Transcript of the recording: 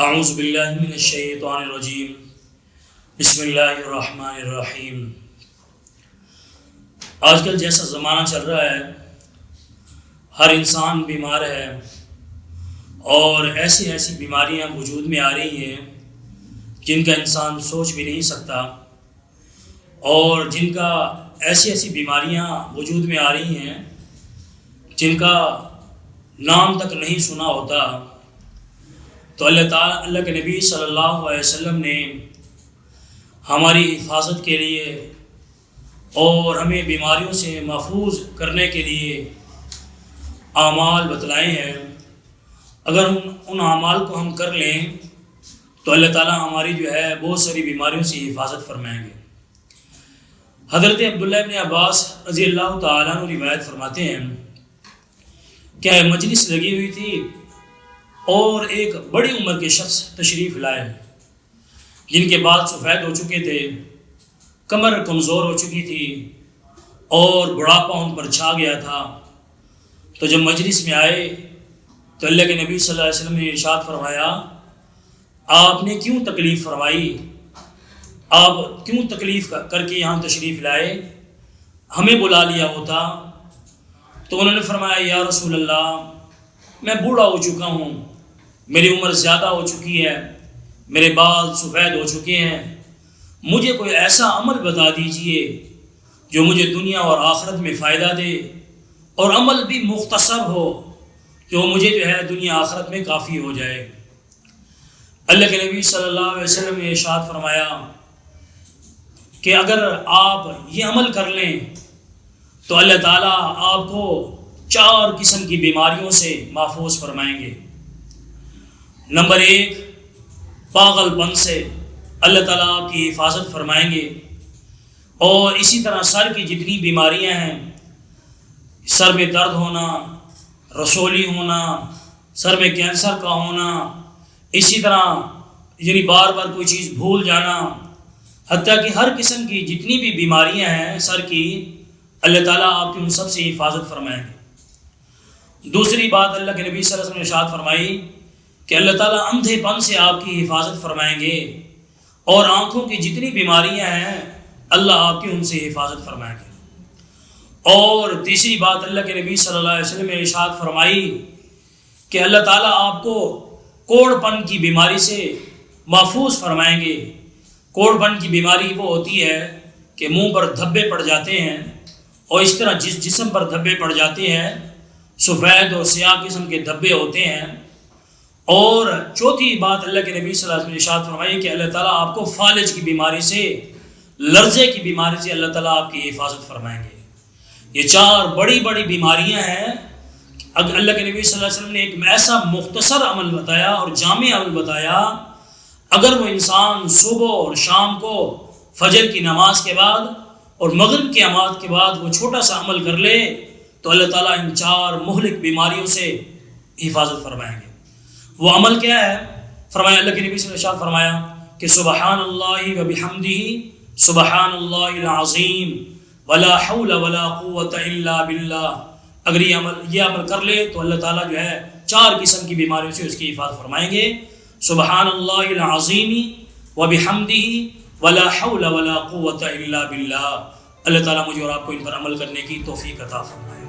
اعوذ باللہ من الشیطان الرجیم بسم اللہ الرحمن الرحیم۔ آج کل جیسا زمانہ چل رہا ہے، ہر انسان بیمار ہے اور ایسی بیماریاں وجود میں آ رہی ہیں جن کا انسان سوچ بھی نہیں سکتا، اور جن کا ایسی بیماریاں وجود میں آ رہی ہیں جن کا نام تک نہیں سنا ہوتا۔ تو اللہ کے نبی صلی اللہ علیہ وسلم نے ہماری حفاظت کے لیے اور ہمیں بیماریوں سے محفوظ کرنے کے لیے اعمال بتلائے ہیں۔ اگر ان اعمال کو ہم کر لیں تو اللہ تعالیٰ ہماری بہت ساری بیماریوں سے حفاظت فرمائیں گے۔ حضرت عبداللہ بن عباس رضی اللہ تعالیٰ عنہ روایت فرماتے ہیں کہ مجلس لگی ہوئی تھی اور ایک بڑی عمر کے شخص تشریف لائے جن کے بال سفید ہو چکے تھے، کمر کمزور ہو چکی تھی اور بڑھاپا ان پر چھا گیا تھا۔ تو جب مجلس میں آئے تو اللہ کے نبی صلی اللہ علیہ وسلم نے ارشاد فرمایا، آپ نے کیوں تکلیف فرمائی؟ آپ کیوں تکلیف کر کے یہاں تشریف لائے؟ ہمیں بلا لیا ہوتا۔ تو انہوں نے فرمایا، یا رسول اللہ، میں بوڑھا ہو چکا ہوں، میری عمر زیادہ ہو چکی ہے، میرے بال سفید ہو چکے ہیں، مجھے کوئی ایسا عمل بتا دیجئے جو مجھے دنیا اور آخرت میں فائدہ دے، اور عمل بھی مختصر ہو جو مجھے دنیا آخرت میں کافی ہو جائے۔ اللہ کے نبی صلی اللہ علیہ وسلم نے ارشاد فرمایا کہ اگر آپ یہ عمل کر لیں تو اللہ تعالیٰ آپ کو 4 قسم کی بیماریوں سے محفوظ فرمائیں گے۔ نمبر 1، پاگل پن سے اللہ تعالیٰ آپ کی حفاظت فرمائیں گے، اور اسی طرح سر کی جتنی بیماریاں ہیں، سر میں درد ہونا، رسولی ہونا، سر میں کینسر کا ہونا، اسی طرح بار بار کوئی چیز بھول جانا، حتیٰ کہ ہر قسم کی جتنی بھی بیماریاں ہیں سر کی، اللہ تعالیٰ آپ کی ان سب سے حفاظت فرمائیں گے۔ دوسری بات اللہ کے نبی صلی اللہ علیہ وسلم نے ارشاد فرمائی کہ اللہ تعالیٰ اندھے پن سے آپ کی حفاظت فرمائیں گے، اور آنکھوں کی جتنی بیماریاں ہیں اللہ آپ کی ان سے حفاظت فرمائیں گے۔ اور تیسری بات اللہ کے نبی صلی اللہ علیہ وسلم نے ارشاد فرمائی کہ اللہ تعالیٰ آپ کو کوڑ پن کی بیماری سے محفوظ فرمائیں گے۔ کوڑ پن کی بیماری وہ ہوتی ہے کہ منہ پر دھبے پڑ جاتے ہیں، اور اس طرح جس جسم پر دھبے پڑ جاتے ہیں سفید اور سیاہ قسم کے دھبے ہوتے ہیں۔ اور چوتھی بات اللہ کے نبی صلی اللہ علیہ وسلم نے ارشاد فرمائی کہ اللہ تعالیٰ آپ کو فالج کی بیماری سے، لرزے کی بیماری سے اللہ تعالیٰ آپ کی حفاظت فرمائیں گے۔ یہ 4 بڑی بیماریاں ہیں۔ اللہ کے نبی صلی اللہ علیہ وسلم نے ایک ایسا مختصر عمل بتایا اور جامع عمل بتایا، اگر وہ انسان صبح اور شام کو فجر کی نماز کے بعد اور مغرب کی نماز کے بعد وہ چھوٹا سا عمل کر لے تو اللہ تعالیٰ ان 4 مہلک بیماریوں سے حفاظت فرمائیں گے۔ وہ عمل کیا ہے؟ فرمایا، اللہ کے نبی صلی اللہ علیہ وسلم فرمایا کہ سبحان اللہ و بحمدہ سبحان اللہ العظیم ولا حول ولا قوت الا باللہ۔ اگر یہ عمل کر لے تو اللہ تعالیٰ 4 قسم کی بیماریوں سے اس کی حفاظت فرمائیں گے۔ سبحان اللہ العظیم و بحمدہ ولا حول ولا قوت الا باللہ۔ اللہ تعالیٰ مجھے اور آپ کو ان پر عمل کرنے کی توفیق عطا فرمائے۔